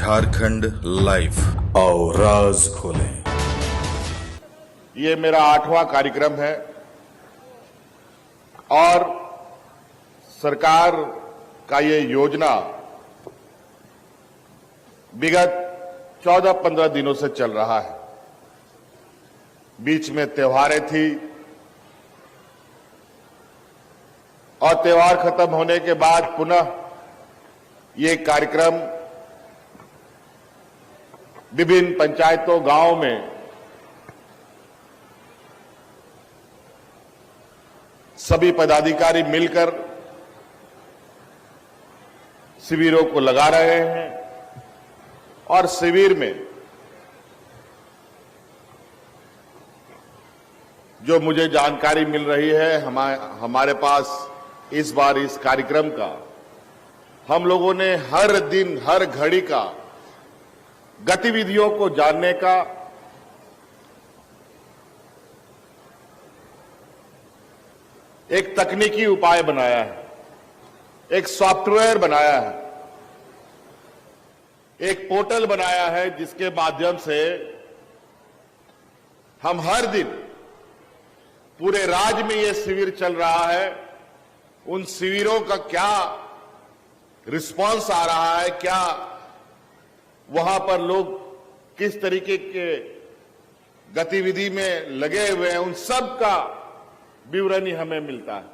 Jharkhand live आओ राज खोलें। ये मेरा 8वां कार्यक्रम है और सरकार का ये योजना विगत 14-15 दिनों से चल रहा है। बीच में त्योहारें थी और त्योहार खत्म होने के बाद पुनः ये कार्यक्रम विभिन्न पंचायतों, गांवों में सभी पदाधिकारी मिलकर शिविरों को लगा रहे हैं और शिविर में जो मुझे जानकारी मिल रही है, हमारे पास इस बार इस कार्यक्रम का हम लोगों ने हर दिन हर घड़ी का गतिविधियों को जानने का एक तकनीकी उपाय बनाया है, एक सॉफ्टवेयर बनाया है, एक पोर्टल बनाया है जिसके माध्यम से हम हर दिन पूरे राज्य में ये शिविर चल रहा है, उन शिविरों का क्या रिस्पांस आ रहा है, क्या वहां पर लोग किस तरीके के गतिविधि में लगे हुए हैं, उन सब का विवरण हमें मिलता है।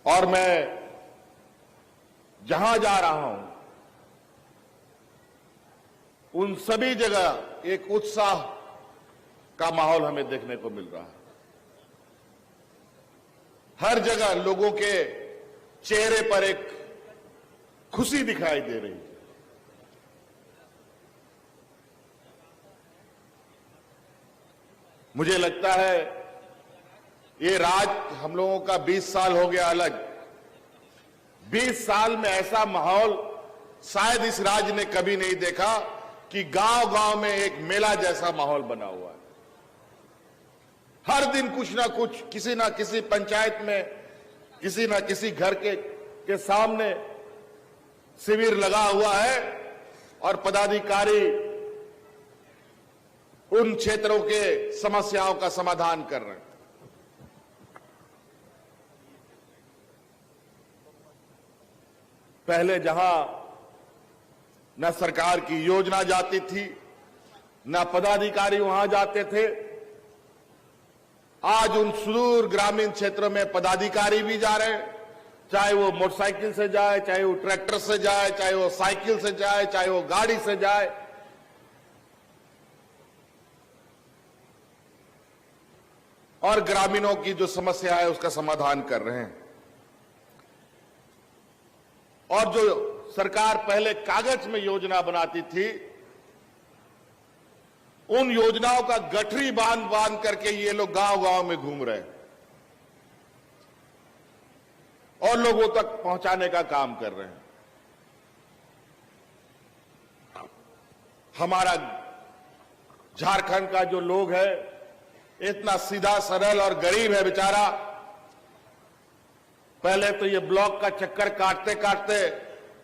और मैं जहां जा रहा हूं उन सभी जगह एक उत्साह का माहौल हमें देखने को मिल रहा है। हर जगह लोगों के चेहरे पर एक खुशी दिखाई दे रही है। मुझे लगता है ये राज्य हम लोगों का 20 साल हो गया अलग। 20 साल में ऐसा माहौल शायद इस राज्य ने कभी नहीं देखा कि गांव-गांव में एक मेला जैसा माहौल बना हुआ है। हर दिन कुछ ना कुछ, किसी ना किसी पंचायत में, किसी ना किसी घर के सामने शिविर लगा हुआ है और पदाधिकारी उन क्षेत्रों के समस्याओं का समाधान कर रहे हैं। पहले जहां न सरकार की योजना जाती थी, न पदाधिकारी वहां जाते थे, आज उन सुदूर ग्रामीण क्षेत्रों में पदाधिकारी भी जा रहे हैं। चाहे वो मोटरसाइकिल से जाए, चाहे वो ट्रैक्टर से जाए, चाहे वो साइकिल से जाए, चाहे वो गाड़ी से जाए, और ग्रामीणों की जो समस्या है उसका समाधान कर रहे हैं। और जो सरकार पहले कागज में योजना बनाती थी, उन योजनाओं का गठरी बांध बांध करके ये लोग गांव-गांव में घूम रहे हैं और लोगों तक पहुंचाने का काम कर रहे हैं। हमारा झारखंड का जो लोग है इतना सीधा सरल और गरीब है बेचारा। पहले तो ये ब्लॉक का चक्कर काटते काटते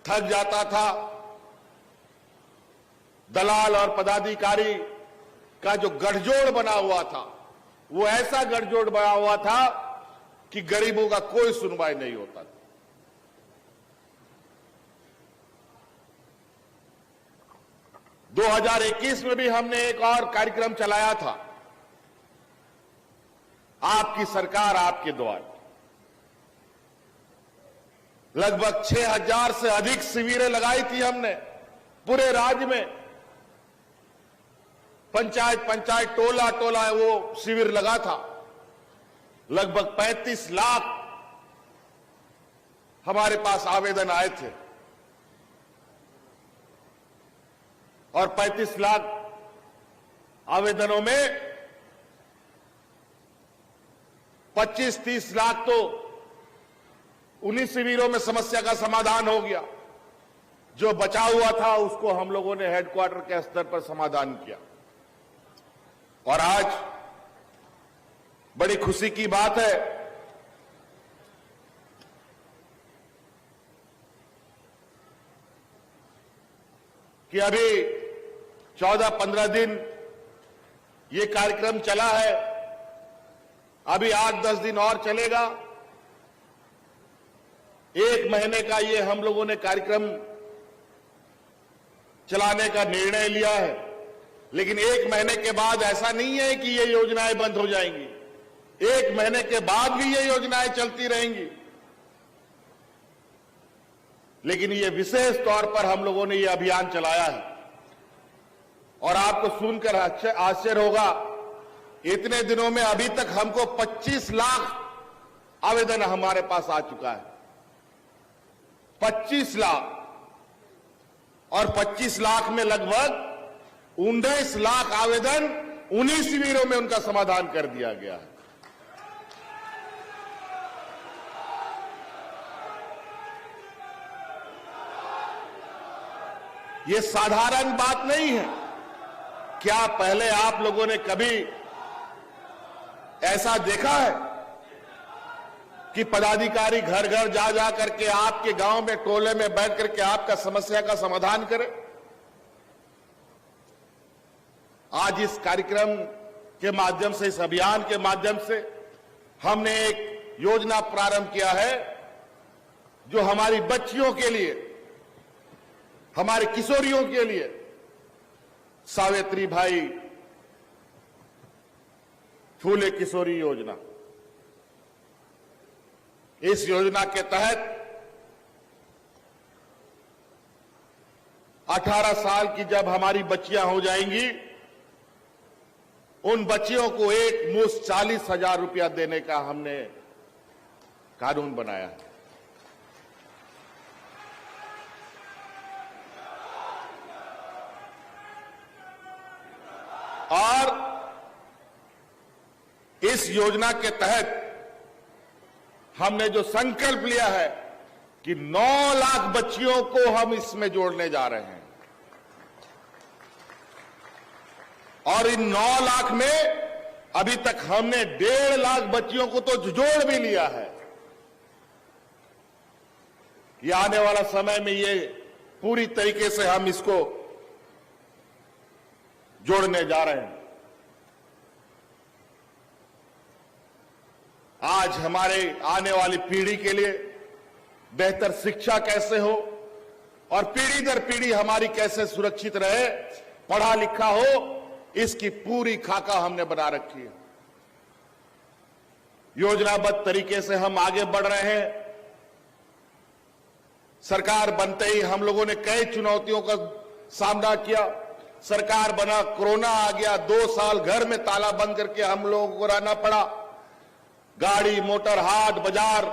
थक जाता था। दलाल और पदाधिकारी का जो गठजोड़ बना हुआ था, वो ऐसा गठजोड़ बना हुआ था कि गरीबों का कोई सुनवाई नहीं होता था। दो 2021 में भी हमने एक और कार्यक्रम चलाया था, आपकी सरकार आपके द्वार। लगभग 6000 से अधिक शिविरें लगाई थी हमने पूरे राज्य में। पंचायत पंचायत, टोला टोला वो शिविर लगा था। लगभग 35 लाख हमारे पास आवेदन आए थे और 35 लाख आवेदनों में 25-30 लाख तो उन्हीं शिविरों में समस्या का समाधान हो गया। जो बचा हुआ था उसको हम लोगों ने हेडक्वार्टर के स्तर पर समाधान किया। और आज बड़ी खुशी की बात है कि अभी 14-15 दिन ये कार्यक्रम चला है, अभी 8-10 दिन और चलेगा। 1 महीने का ये हम लोगों ने कार्यक्रम चलाने का निर्णय लिया है, लेकिन 1 महीने के बाद ऐसा नहीं है कि ये योजनाएं बंद हो जाएंगी। 1 महीने के बाद भी ये योजनाएं चलती रहेंगी, लेकिन ये विशेष तौर पर हम लोगों ने ये अभियान चलाया है। और आपको सुनकर आश्चर्य होगा, इतने दिनों में अभी तक हमको 25 लाख आवेदन हमारे पास आ चुका है। 25 लाख, और 25 लाख में लगभग 19 लाख आवेदन उन्हीं शिविरों में उनका समाधान कर दिया गया है। ये साधारण बात नहीं है। क्या पहले आप लोगों ने कभी ऐसा देखा है कि पदाधिकारी घर घर जा जा करके आपके गांव में टोले में बैठ करके आपका समस्या का समाधान करे? आज इस कार्यक्रम के माध्यम से, इस अभियान के माध्यम से हमने एक योजना प्रारंभ किया है जो हमारी बच्चियों के लिए, हमारे किशोरियों के लिए सावित्री भाई फूले किशोरी योजना। इस योजना के तहत 18 साल की जब हमारी बच्चियां हो जाएंगी, उन बच्चियों को एक मुश्त 40,000 रुपया देने का हमने कानून बनाया है। और इस योजना के तहत हमने जो संकल्प लिया है कि 9 लाख बच्चियों को हम इसमें जोड़ने जा रहे हैं, और इन 9 लाख में अभी तक हमने 1.5 लाख बच्चियों को तो जोड़ भी लिया है। ये आने वाला समय में ये पूरी तरीके से हम इसको जोड़ने जा रहे हैं। आज हमारे आने वाली पीढ़ी के लिए बेहतर शिक्षा कैसे हो और पीढ़ी दर पीढ़ी हमारी कैसे सुरक्षित रहे, पढ़ा लिखा हो, इसकी पूरी खाका हमने बना रखी है। योजनाबद्ध तरीके से हम आगे बढ़ रहे हैं। सरकार बनते ही हम लोगों ने कई चुनौतियों का सामना किया। सरकार बना, कोरोना आ गया, 2 साल घर में ताला बंद करके हम लोगों को रहना पड़ा। गाड़ी, मोटर, हाट, बाजार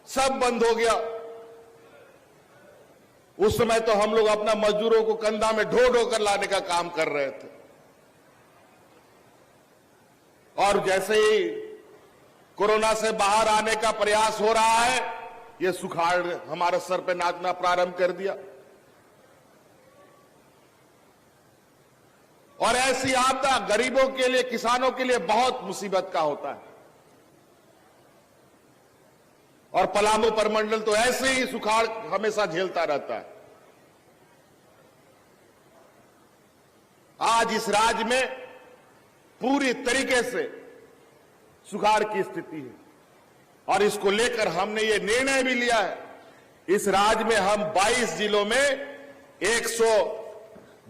सब बंद हो गया। उस समय तो हम लोग अपना मजदूरों को कंधा में ढो ढो कर लाने का काम कर रहे थे, और जैसे ही कोरोना से बाहर आने का प्रयास हो रहा है, ये सुखाड़ हमारे सर पे नाचना प्रारंभ कर दिया। और ऐसी आपदा गरीबों के लिए, किसानों के लिए बहुत मुसीबत का होता है। और पलामू परमंडल तो ऐसे ही सुखाड़ हमेशा झेलता रहता है। आज इस राज्य में पूरी तरीके से सुखाड़ की स्थिति है, और इसको लेकर हमने ये निर्णय भी लिया है। इस राज्य में हम 22 जिलों में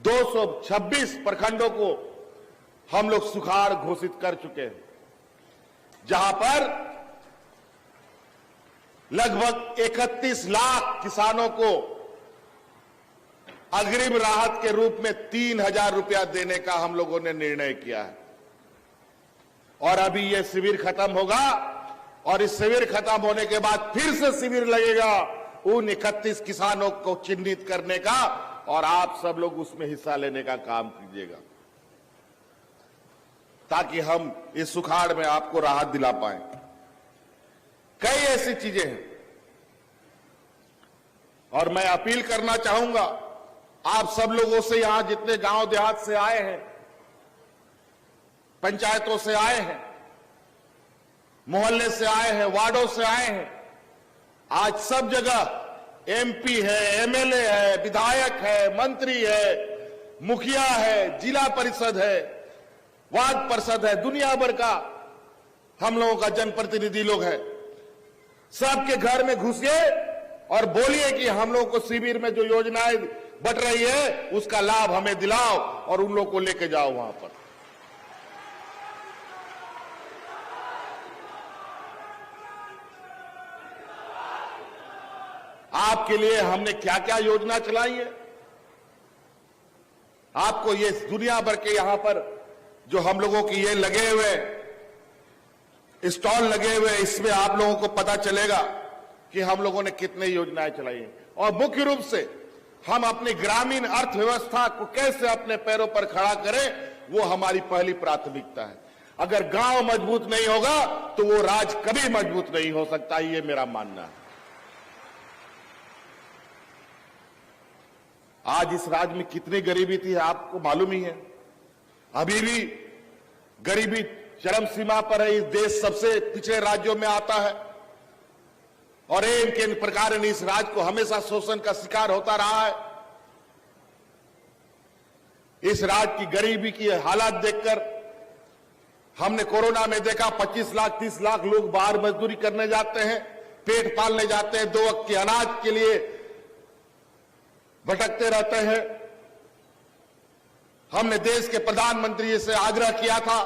226 प्रखंडों को हम लोग सुखाड़ घोषित कर चुके हैं, जहां पर लगभग 31 लाख किसानों को अग्रिम राहत के रूप में 3,000 रुपया देने का हम लोगों ने निर्णय किया है। और अभी यह शिविर खत्म होगा, और इस शिविर खत्म होने के बाद फिर से शिविर लगेगा उन 31 किसानों को चिन्हित करने का, और आप सब लोग उसमें हिस्सा लेने का काम कीजिएगा, ताकि हम इस सुखाड़ में आपको राहत दिला पाएं। कई ऐसी चीजें हैं, और मैं अपील करना चाहूंगा आप सब लोगों से, यहां जितने गांव देहात से आए हैं, पंचायतों से आए हैं, मोहल्ले से आए हैं, वार्डों से आए हैं, आज सब जगह एमपी है, एमएलए है, विधायक है, मंत्री है, मुखिया है, जिला परिषद है, वार्ड परिषद है, दुनिया भर का हम लोगों का जनप्रतिनिधि लोग है। सबके घर में घुसिए और बोलिए कि हम लोगों को शिविर में जो योजनाएं बट रही है उसका लाभ हमें दिलाओ और उन लोगों को लेके जाओ वहां पर। आपके लिए हमने क्या क्या योजना चलाई है, आपको ये दुनिया भर के यहां पर जो हम लोगों की ये लगे हुए स्टॉल लगे हुए, इसमें आप लोगों को पता चलेगा कि हम लोगों ने कितने योजनाएं चलाई हैं। और मुख्य रूप से हम अपनी ग्रामीण अर्थव्यवस्था को कैसे अपने पैरों पर खड़ा करें, वो हमारी पहली प्राथमिकता है। अगर गांव मजबूत नहीं होगा तो वो राज्य कभी मजबूत नहीं हो सकता, ये मेरा मानना है। आज इस राज्य में कितनी गरीबी थी आपको मालूम ही है। अभी भी गरीबी चरम सीमा पर है। इस देश सबसे पिछड़े राज्यों में आता है और इनके प्रकार इस राज्य को हमेशा शोषण का शिकार होता रहा है। इस राज्य की गरीबी की हालात देखकर हमने कोरोना में देखा 25 लाख 30 लाख लोग बाहर मजदूरी करने जाते हैं, पेट पालने जाते हैं, 2 वक्त के अनाज के लिए भटकते रहते हैं। हमने देश के प्रधानमंत्री से आग्रह किया था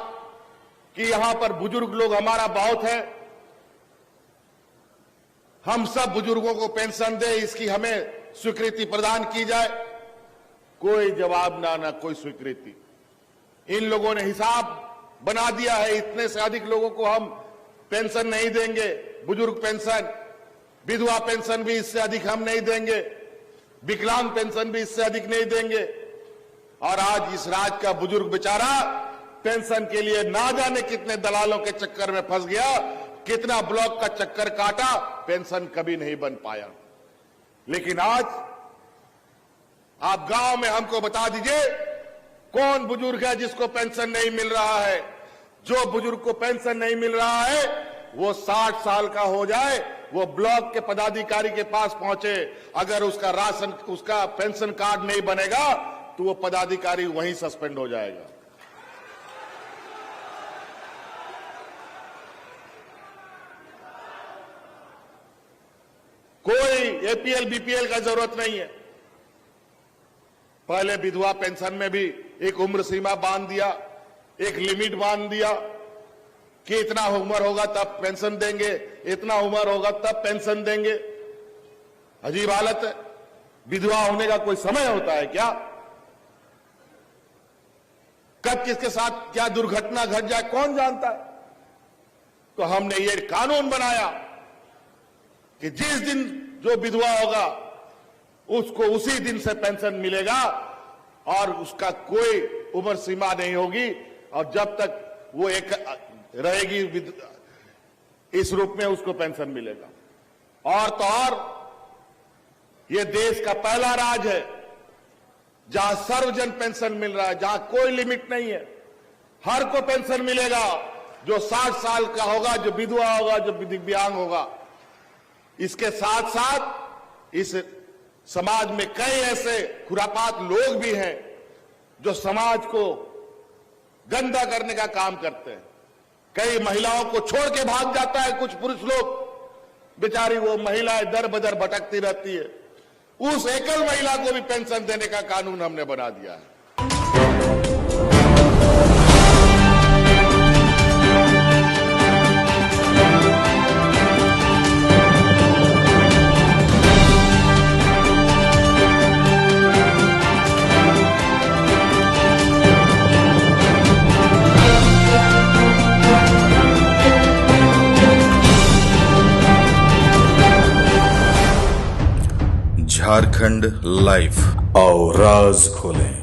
कि यहां पर बुजुर्ग लोग हमारा बहुत है, हम सब बुजुर्गों को पेंशन दे, इसकी हमें स्वीकृति प्रदान की जाए। कोई जवाब ना कोई स्वीकृति। इन लोगों ने हिसाब बना दिया है, इतने से अधिक लोगों को हम पेंशन नहीं देंगे, बुजुर्ग पेंशन, विधवा पेंशन भी इससे अधिक हम नहीं देंगे, विकलांग पेंशन भी इससे अधिक नहीं देंगे। और आज इस राज्य का बुजुर्ग बेचारा पेंशन के लिए ना जाने कितने दलालों के चक्कर में फंस गया, कितना ब्लॉक का चक्कर काटा, पेंशन कभी नहीं बन पाया। लेकिन आज आप गांव में हमको बता दीजिए कौन बुजुर्ग है जिसको पेंशन नहीं मिल रहा है। जो बुजुर्ग को पेंशन नहीं मिल रहा है वो 60 साल का हो जाए, वो ब्लॉक के पदाधिकारी के पास पहुंचे, अगर उसका पेंशन कार्ड नहीं बनेगा तो वो पदाधिकारी वहीं सस्पेंड हो जाएगा। कोई एपीएल बीपीएल का जरूरत नहीं है। पहले विधवा पेंशन में भी एक उम्र सीमा बांध दिया, एक लिमिट बांध दिया कि इतना उम्र होगा तब पेंशन देंगे, इतना उम्र होगा तब पेंशन देंगे। अजीब हालत है। विधवा होने का कोई समय होता है क्या? कब किसके साथ क्या दुर्घटना घट जाए कौन जानता है। तो हमने ये कानून बनाया कि जिस दिन जो विधवा होगा उसको उसी दिन से पेंशन मिलेगा और उसका कोई उम्र सीमा नहीं होगी, और जब तक वो एक रहेगी इस रूप में उसको पेंशन मिलेगा। और तो और ये देश का पहला राज्य है जहां सर्वजन पेंशन मिल रहा है, जहां कोई लिमिट नहीं है, हर को पेंशन मिलेगा। जो 60 साल का होगा, जो विधवा होगा, जो दिव्यांग होगा। इसके साथ साथ इस समाज में कई ऐसे खुरापात लोग भी हैं जो समाज को गंदा करने का काम करते हैं। कई महिलाओं को छोड़ के भाग जाता है कुछ पुरुष लोग, बेचारी वो महिलाएं दर बदर भटकती रहती है। उस एकल महिला को भी पेंशन देने का कानून हमने बना दिया है। झारखंड लाइव, आओ राज खोलें।